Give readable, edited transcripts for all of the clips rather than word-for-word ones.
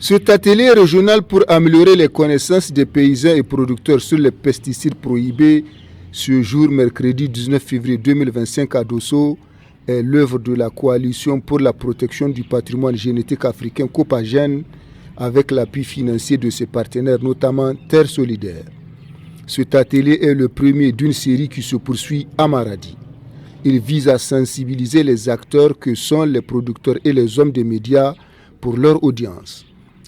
Cet atelier régional pour améliorer les connaissances des paysans et producteurs sur les pesticides prohibés ce jour, mercredi 19 février 2025 à Dosso, est l'œuvre de la Coalition pour la protection du patrimoine génétique africain Copagène avec l'appui financier de ses partenaires, notamment Terre Solidaire. Cet atelier est le premier d'une série qui se poursuit à Maradi. Il vise à sensibiliser les acteurs que sont les producteurs et les hommes des médias pour leur audience.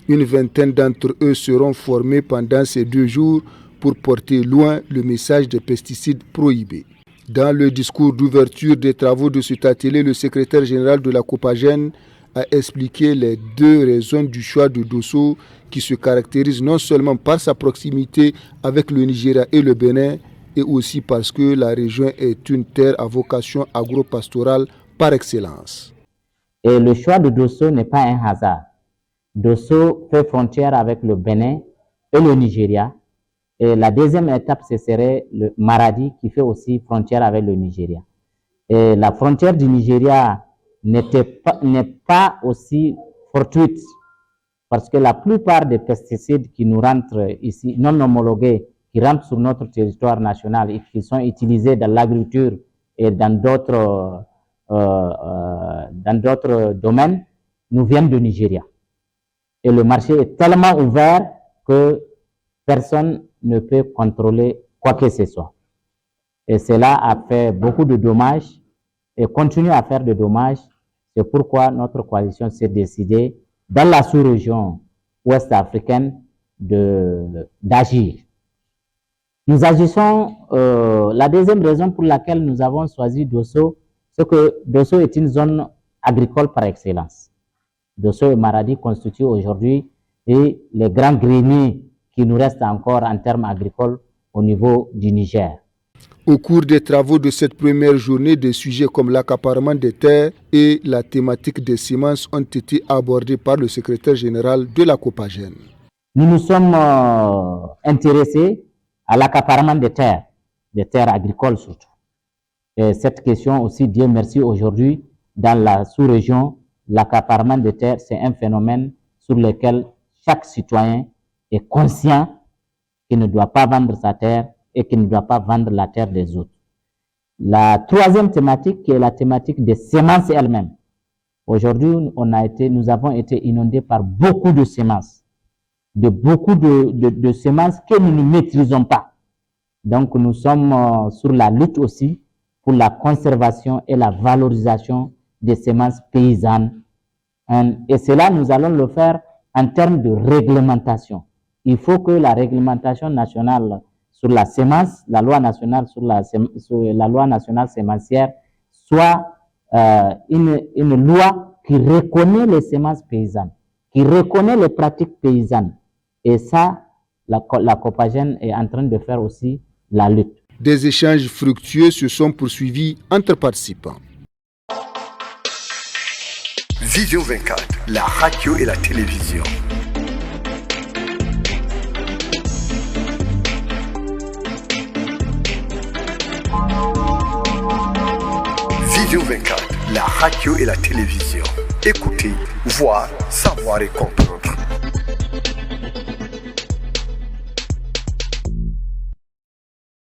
Une vingtaine d'entre eux seront formés pendant ces 2 jours pour porter loin le message des pesticides prohibés. Dans le discours d'ouverture des travaux de cet atelier, le secrétaire général de la Copagène a expliqué les 2 raisons du choix de Dosso qui se caractérise non seulement par sa proximité avec le Nigeria et le Bénin, et aussi parce que la région est une terre à vocation agro-pastorale par excellence. Et le choix de Dosso n'est pas un hasard. Dosso fait frontière avec le Bénin et le Nigeria. Et la deuxième étape, ce serait le Maradi qui fait aussi frontière avec le Nigeria. Et la frontière du Nigeria n'est pas aussi fortuite parce que la plupart des pesticides qui nous rentrent ici, non homologués, qui rentrent sur notre territoire national et qui sont utilisés dans l'agriculture et dans d'autres domaines, nous viennent du Nigeria. Et le marché est tellement ouvert que personne ne peut contrôler quoi que ce soit. Et cela a fait beaucoup de dommages et continue à faire de dommages. C'est pourquoi notre coalition s'est décidée, dans la sous-région ouest africaine, d'agir. Nous agissons, la deuxième raison pour laquelle nous avons choisi Dosso, c'est que Dosso est une zone agricole par excellence. Dosso et Maradi constituent aujourd'hui les grands greniers qui nous restent encore en termes agricoles au niveau du Niger. Au cours des travaux de cette première journée, des sujets comme l'accaparement des terres et la thématique des semences ont été abordés par le secrétaire général de la Copagène. Nous nous sommes intéressés à l'accaparement des terres agricoles surtout. Et cette question aussi, Dieu merci, aujourd'hui, dans la sous-région, l'accaparement des terres, c'est un phénomène sur lequel chaque citoyen est conscient qu'il ne doit pas vendre sa terre et qu'il ne doit pas vendre la terre des autres. La troisième thématique, qui est la thématique des semences elles-mêmes. Aujourd'hui, nous avons été inondés par beaucoup de semences, beaucoup de semences que nous ne maîtrisons pas. Donc, nous sommes sur la lutte aussi pour la conservation et la valorisation des semences paysannes. Et cela, nous allons le faire en termes de réglementation. Il faut que la réglementation nationale sur la semence, la loi nationale sur la loi nationale sémencière, soit une loi qui reconnaît les semences paysannes, qui reconnaît les pratiques paysannes. Et ça, la Copagène est en train de faire aussi la lutte. Des échanges fructueux se sont poursuivis entre participants. Vision 24, la radio et la télévision. Vision 24, la radio et la télévision. Écoutez, voir, savoir et comprendre.